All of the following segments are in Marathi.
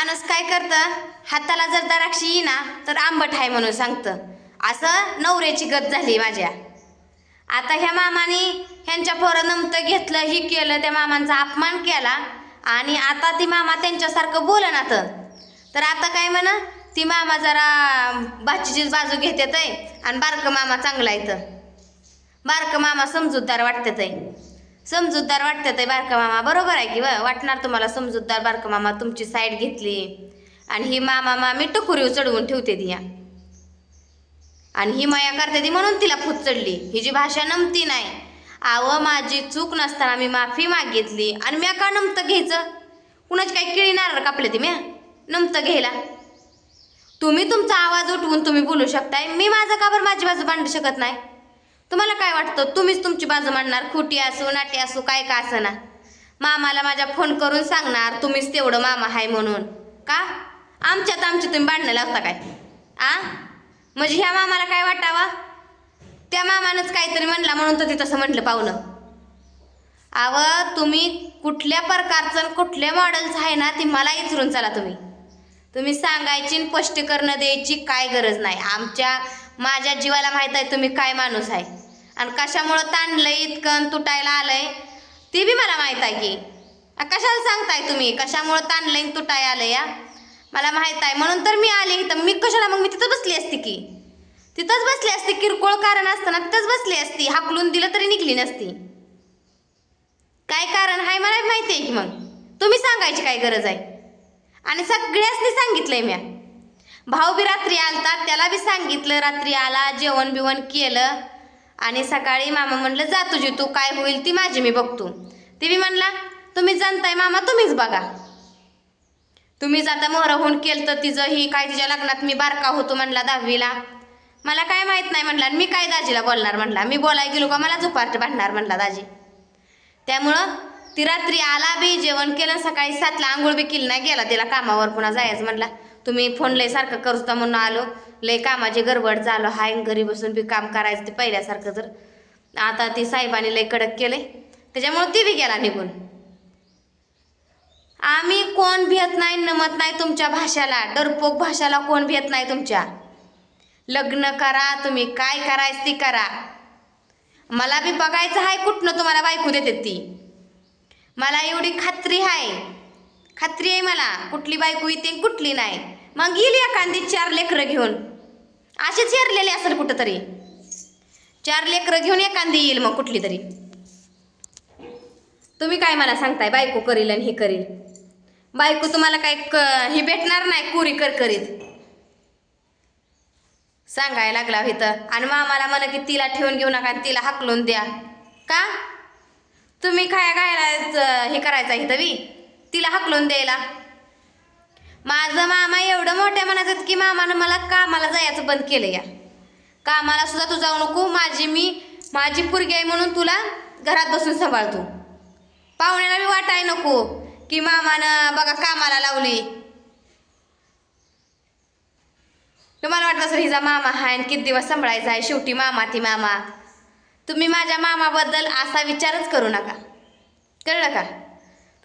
माणूस काय करतं, हाताला जर द्राक्षी येईना तर आंबट आहे म्हणून सांगतं. असं नवऱ्याची गत झाली माझ्या. आता ह्या मामाने ह्यांच्या पोरं नमतं घेतलं, ही केलं, त्या मामांचा अपमान केला आणि आता ती मामा त्यांच्यासारखं बोलनात. तर आता काय म्हणा, ती मामा जरा बाचीचीच बाजू घेतात आहे आणि बारकं मामा चांगला आहे. बारकं मामा समजूतदार वाटतात आहे, समजूतदार वाटतात आहे बारका मामा. बरोबर आहे की वाटणार तुम्हाला समजूतदार बारका मामा तुमची साईड घेतली आणि ही मामा मामी टकुरीव चढवून ठेवते ती आणि ही माया करते ती म्हणून तिला फूट चढली. ही जी भाषा नमती नाही. आव माझी चूक नसताना मी माफी मागितली आणि म्या का नमतं घ्यायचं? कुणाची काही केळी नारळ कापले ती म्या नमतं घ्यायला? तुम्ही तुमचा आवाज उठवून तुम्ही बोलू शकताय, मी माझं का बरं माझी बाजू मांडू शकत नाही? तुम्हाला काय वाटतं तुम्हीच तुमची बाजू मांडणार? खोटी असो नाटी असो काय का असं ना, मामाला माझ्या फोन करून सांगणार तुम्हीच तेवढं मामा आहे म्हणून. का आमच्यात आमची तुम्ही भांडणं लावता काय? म्हणजे ह्या मामाला काय वाटावा, त्या मामानंच काहीतरी म्हणला म्हणून तर ते तसं म्हटलं पाहुणं. अव तुम्ही कुठल्या प्रकारचं कुठल्या मॉडेलचं आहे ना ती मला विचारून चला. तुम्ही सांगायची आणि स्पष्टीकरण द्यायची काय गरज नाही. माझ्या जीवाला माहीत आहे तुम्ही काय माणूस आहे आणि कशामुळं ताणलंय इतकं तुटायला आलंय ते बी मला माहीत आहे की. कशाला सांगताय तुम्ही कशामुळं ताणलंय तुटाय आलं या? मला माहीत आहे म्हणून तर मी आले इथं. मी कशाला मग मी तिथं बसली असती की, तिथंच बसली असती. किरकोळ कारण असताना तिथंच बसली असती, हाकलून दिलं तरी निघली नसती. काय कारण आहे मला माहिती आहे की. मग तुम्ही सांगायची काय गरज आहे? आणि सगळ्यासनी सांगितलंय म्या. भाऊ बी रात्री आलता, त्याला बी सांगितलं. रात्री आला, जेवण बिवण केलं आणि सकाळी मामा म्हणलं जा तुझी तू, काय होईल ती माझी मी बघतो. ते बी म्हणला तुम्ही जाणताय मामा तुम्हीच बघा. तुम्हीच आता मोहरा होऊन केलं तर तिचं ही काय तिच्या लग्नात मी बारका होतो म्हणला 10वीला. मला काय माहीत नाही म्हणला. मी काय दाजीला बोलणार म्हणला. मी बोलाय गेलो का मला झोपाट भांडणार म्हणला दाजी. त्यामुळं ती रात्री आला बी, जेवण केलं, सकाळी 7ला आंघोळ बी केली नाही, गेला तिला कामावर पुन्हा जायचं म्हणला. तुम्ही फोन लय सारखं करता म्हणून आलो, लय कामाची गडबड झालो हाय, घरी बसून बी काम करायचं ते पहिल्यासारखं. तर आता ती साहेबांनी लय कडक केलंय त्याच्यामुळं ती बी गेला निघून. आम्ही कोण भेट नाही, नमत नाही तुमच्या भाषाला, डरपोक भाषाला कोण भेट नाही तुमच्या. लग्न करा, तुम्ही काय करायचं ती करा. मला बी बघायचं आहे कुठनं तुम्हाला बायको देते ती. मला एवढी खात्री आहे मला कुठली बायको येते कुठली नाही. मग येईल एखादी 4 लेकरं घेऊन, असेच हेरलेले असेल कुठं तरी. 4 लेकरं घेऊन एखादी येईल मग कुठली तरी. तुम्ही काय मला सांगताय बायको करील आणि हे करील? बायको तुम्हाला काय ही भेटणार नाही कुरी करीत सांगायला लागला इथं. आणि मामाला म्हणा की तिला ठेवून घेऊ नका, तिला हाकलून द्या. का तुम्ही खायला हे करायचं इथं बी तिला हाकलून द्यायला? माझं मामा एवढं मोठ्या म्हणायचं की मामानं मला कामाला जायचं बंद केलं. या कामाला सुद्धा तू जाऊ नको, माझी पोरगी आहे म्हणून तुला घरात बसून सांभाळतो. पाहुण्याला बी वाटाय नको की मामानं बघा कामाला लावली. तुम्हाला वाटत असेल हिचा मामा आहे किती दिवस सांभाळायचा आहे, शेवटी मामा ती मामा. तुम्ही माझ्या मामाबद्दल असा विचारच करू नका, कळलं का?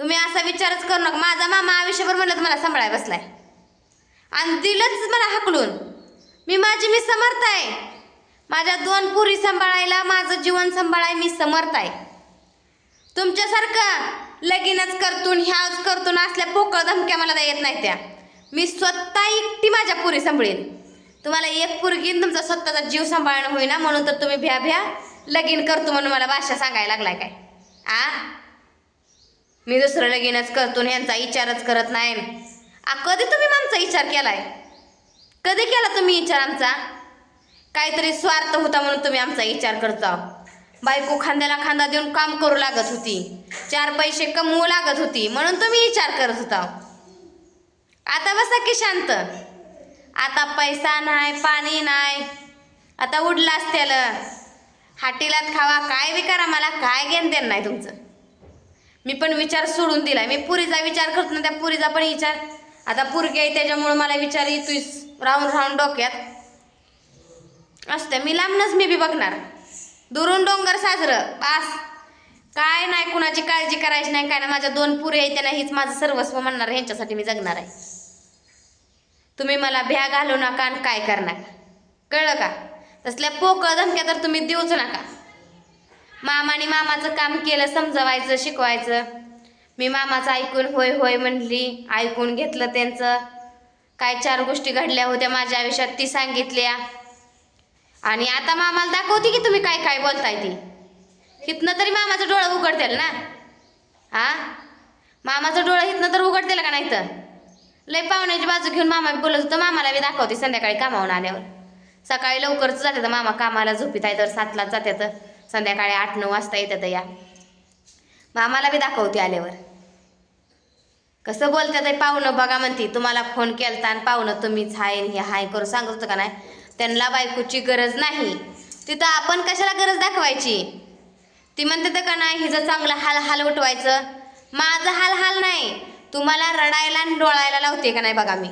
तुम्ही असा विचारच करू नका. माझा मामा आयुष्यभर म्हणलं तर मला सांभाळाय बसलाय आणि दिलंच मला हाकलून. मी समर्थ आहे. माझ्या 2 पोरी सांभाळायला, माझं जीवन सांभाळाय मी समर्थ आहे. तुमच्यासारखं लगीनच करतून ह्याच करतून असल्या पोकळ धमक्या मला येत नाही त्या. मी स्वतः एकटी माझ्या पोरी सांभाळेन. तुम्हाला एक पोरगी तुमचा स्वतःचा जीव सांभाळणं होईना म्हणून तर तुम्ही भ्या लगीन करतो म्हणून मला भाषा सांगायला लागलाय काय? मी दुसरं लगीनच करतो ह्यांचा विचारच करत नाही. कधी तुम्ही आमचा विचार केलाय? कधी केला तुम्ही विचार आमचा? काहीतरी स्वार्थ होता म्हणून तुम्ही आमचा विचार करता. बायको खांद्याला खांदा देऊन काम करू लागत होती, 4 पैसे कमवू लागत होती म्हणून तुम्ही विचार करत होता. आता बसा की शांत. आता पैसा नाही, पाणी नाही, आता उडलाच त्याला हाटीलात खावा, काय बी करा, मला काय घेणं देणं नाही तुमचं. मी पण विचार सोडून दिलाय. मी पुरीचा विचार करतो ना, त्या पुरीचा पण विचार. आता पोरगी आहे त्याच्यामुळं मला विचार येतोय राहून डोक्यात असते. मी लांबनच मी बी बघणार, दुरून डोंगर साजरं बास. काय नाही कुणाची काळजी करायची नाही काय ना. माझ्या 2 पुरी आहे त्यांना हीच माझं सर्वस्व म्हणणार, ह्यांच्यासाठी मी जगणार आहे. तुम्ही मला भ्या घालू नका आणि काय कर नका, कळलं का? तसल्या पोकळ धमक्या तर तुम्ही देऊच नका. मामाने मामाचं काम केलं, समजवायचं शिकवायचं. मी मामाचं ऐकून होय होय म्हणली, ऐकून घेतलं त्यांचं. काय 4 गोष्टी घडल्या होत्या माझ्या आयुष्यात ती सांगितल्या. आणि आता मामाला दाखवते की तुम्ही काय काय बोलताय ती. हितनं तरी मामाचं डोळं उघडतेल ना. हा, मामाचं डोळं हितनं तर उघडतेल का नाही? तर लय पाहुण्याची बाजू घेऊन मामा बोलत होतं. मामाला मी दाखवते संध्याकाळी कामावून आल्यावर. सकाळी लवकरच जाते तर मामा कामाला, झोपीत आहे तर 7लाच जाते, तर संध्याकाळी 8-9 वाजता येतात या. मामाला बी दाखवते आल्यावर. कसं बोलतात आहे पाहुणं बघा. म्हणते तुम्हाला फोन केलता आणि पाहुणं तुम्हीच हाय हे हाय करू सांगत होतं का नाही. त्यांना बायकोची गरज नाही, तिथं आपण कशाला गरज दाखवायची. ती म्हणते तर का नाही हिचं चांगलं हाल हाल उठवायचं. माझं हाल हाल नाही, तुम्हाला रडायला आणि डोळायला लावते का नाही बघा मी.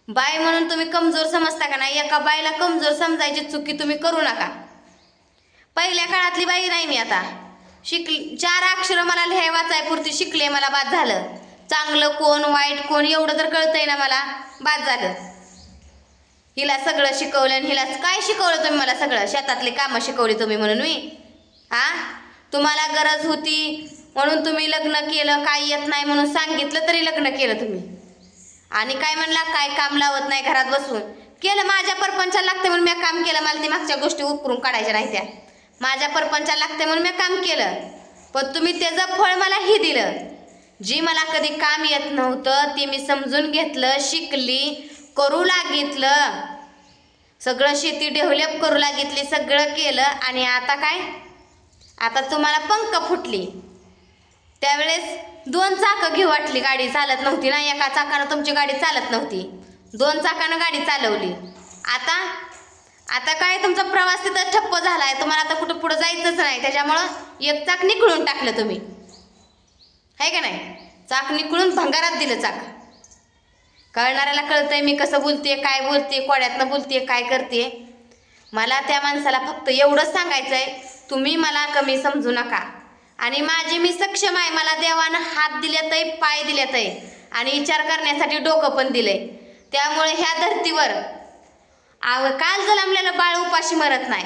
बाय म्हणून तुम्ही कमजोर समजता का नाही. एका बाईला कमजोर समजायची चुकी तुम्ही करू नका. पहिल्या काळातली बाई नाही मी आता. 4 अक्षर मला लिहाय वाचाय पुरती शिकले, मला बाद झालं. चांगलं कोण वाईट कोण एवढं तर कळतंय ना मला, बाद झालं. हिला सगळं शिकवलं आणि हिला काय शिकवलं तुम्ही मला? सगळं शेतातली कामं शिकवली तुम्ही म्हणून मी. तुम्हाला गरज होती म्हणून तुम्ही लग्न केलं. काय येत नाही म्हणून सांगितलं तरी लग्न केलं तुम्ही. आणि काय म्हणला काय काम लावत नाही घरात बसून केलं. माझ्या परपंचाला लागते म्हणून मी काम केलं. मला ती मागच्या गोष्टी उपकरून काढायच्या नाही त्या. माझ्या परपंचाला लागते म्हणून मी काम केलं, पण तुम्ही त्याचं फळ मला हे दिलं. जी मला कधी काम येत नव्हतं ते मी समजून घेतलं, शिकली, करू लागितलं. सगळं शेती डेव्हलप करू लागितली, सगळं केलं. आणि आता काय? आता तुम्हाला पंख फुटली. त्यावेळेस 2 चाकं घेऊ वाटली, गाडी चालत नव्हती ना. एका चाकानं तुमची गाडी चालत नव्हती, 2 चाकानं गाडी चालवली. आता काय तुमचा प्रवास तिथं ठप्प झालाय. तुम्हाला आता कुठं पुढं जायचंच नाही. त्याच्यामुळं 1 चाक निकळून टाकलं तुम्ही, आहे का नाही? चाक निकळून भंगारात दिलं चाक. कळणाऱ्याला कळतंय मी कसं बोलते, काय बोलते, कोड्यातनं बोलते, काय करते. मला त्या माणसाला फक्त एवढंच सांगायचंय, तुम्ही मला कमी समजू नका. आणि माझी मी सक्षम आहे. मला देवानं हात दिलेत आहे, पाय दिलेत आहे आणि विचार करण्यासाठी डोकं पण दिलंय. त्यामुळे ह्या धर्तीवर काल जन्मलेलं बाळ उपाशी मरत नाही.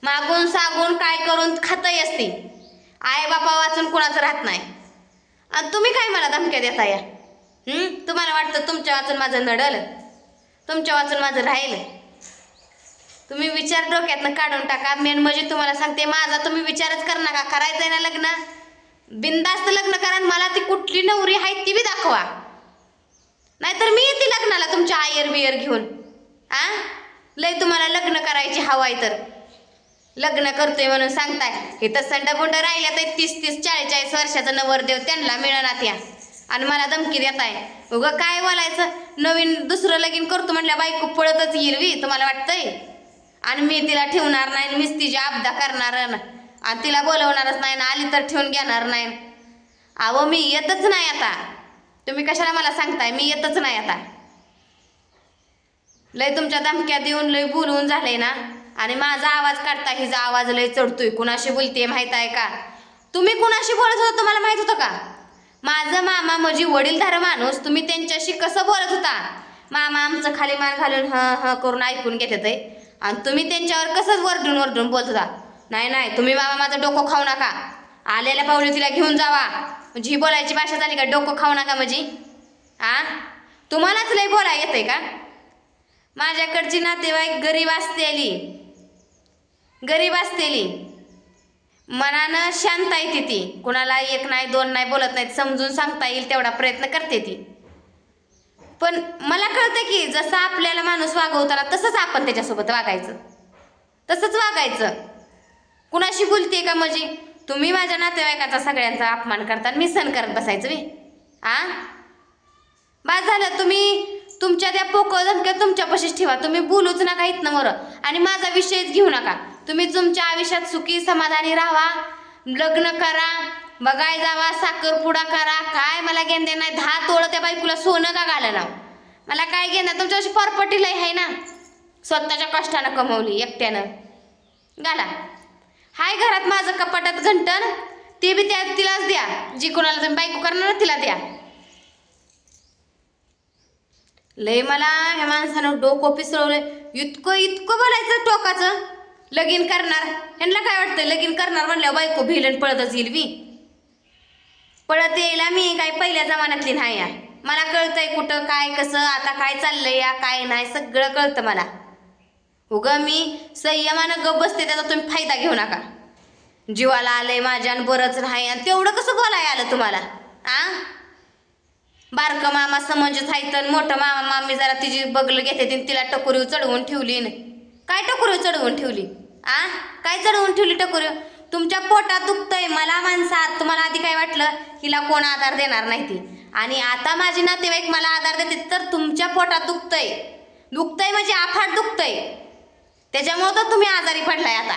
मागून सागून काय करून खातही असती. आई बापा वाचून कुणाचं राहत नाही. आणि तुम्ही काय मला धमक्या देता या? तुम्हाला वाटतं तुमच्या वाचून माझं नडल, तुमच्या वाचून माझं राहील? तुम्ही विचार डोक्यातनं काढून टाका. मेन म्हणजे तुम्हाला सांगते, माझा तुम्ही विचारच कर नका. करायचंय ना लग्न, बिनधास्त लग्न करा. मला ती कुठली नवरी आहे ती बी दाखवा, नाहीतर मी येते लग्नाला तुमच्या आयर बियर घेऊन. लय तुम्हाला लग्न करायची हवाय तर लग्न करतोय म्हणून सांगताय. इथं संडबुंड राहिल्या तर 30-30, 40-40 वर्षाचा नवरदेव त्यांना मिळणार त्या, आणि मला धमकी देताय. उगं काय बोलायचं? नवीन दुसरं लगीन करतो म्हटल्या बायको पळतच येईल तुम्हाला वाटतंय? आणि मी तिला ठेवणार नाही, मीच तिची आपदा करणार आणि तिला बोलवणारच नाही, ना आली तर ठेवून घेणार नाही. अहो मी येतच नाही आता. तुम्ही कशाला मला सांगताय? मी येतच नाही आता. लय तुमच्या धमक्या देऊन लय बोलवून झालंय ना. आणि माझा आवाज काढता, हिचा आवाज लय चढतोय. कुणाशी बोलते माहित आहे का? तुम्ही कुणाशी बोलत होता तुम्हाला माहित होतं का? माझं मामा म्हणजे वडीलधार माणूस, तुम्ही त्यांच्याशी कसं बोलत होता? मामा आमचं खाली मान घालून ह करून ऐकून घेत होते, आणि तुम्ही त्यांच्यावर कसं वरडून वरडून बोलत होता. नाही तुम्ही मामा माझं डोकं खाऊ नका. आलेल्या पाहुणे तिला घेऊन जावा. म्हणजे ही बोलायची भाषा झाली का? डोकं खाऊ नका म्हणजे तुम्हालाच लय बोला येतंय का? माझ्याकडची नातेवाईक गरीब असतेली मनानं शांत आहे ती. कुणाला 1 नाही 2 नाही बोलत नाहीत, समजून सांगता येईल तेवढा प्रयत्न करते ती. पण मला कळतं की जसं आपल्याला माणूस वागवताना तसंच आपण त्याच्यासोबत वागायचं, तसंच वागायचं. कुणाशी बोलते का म्हणजे? तुम्ही माझ्या नातेवाईकाचा सगळ्यांचा अपमान करता, मी सहन करत बसायचं मी? बाद झालं. तुम्ही तुमच्या त्या पोकळ धमक्या तुमच्यापाशीच ठेवा. तुम्ही बोलूच नका इथनं मर, आणि माझा विषयच घेऊ नका. तुम्ही तुमच्या आयुष्यात सुखी समाधानी राहा, लग्न करा, बघाय जावा, साखरपुडा करा. काय मला घेणं देणं नाही. 10 तोळं त्या बायकोला सोनं का घालं ना? मला काय घेणं? तुमच्याशी प्रॉपर्टी लय आहे ना, स्वतःच्या कष्टानं कमवली एकट्यानं. घाला. हाय घरात माझं कपाटात घंटन, ते बी तिलाच द्या. जी कोणाला तुम्ही बायको करणार तिला द्या. लय मला ह्या माणसानं डोकं पिसळवलंय. इतकं इतकं बोलायचं टोकाचं. लगीन करणार, ह्यांना काय वाटतं लगीन करणार म्हणल्यावर बायको भिलन पळतच येईल मी. पळत यायला मी काय पहिल्या जमान्यातली नाही या. मला कळतंय कुठं काय कसं आता काय चाललंय या काय नाही सगळं कळतं मला. उगं मी संयमानं गप बसते त्याचा तुम्ही फायदा घेऊ नका. जीवाला आलंय माझ्या आणि बरंच नाही आणि तेवढं कसं बोलाय आलं तुम्हाला आ? बारकं मामा समजच आहे तर मोठं मामा मामी जरा तिची बगल घेते तिला टकोरी चढवून ठेवली. काय टकोरी चढवून ठेवली आ? काय चढवून ठेवली टकोरी? तुमच्या पोटात दुखतंय मला माणसात. तुम्हाला आधी काय वाटलं हिला कोण आधार देणार नाही ती, आणि आता माझे नातेवाईक मला आधार देते तर तुमच्या पोटात दुखतंय. दुखतंय म्हणजे आफाट दुखतंय. त्याच्यामुळं तर तुम्ही आजारी पडलाय आता.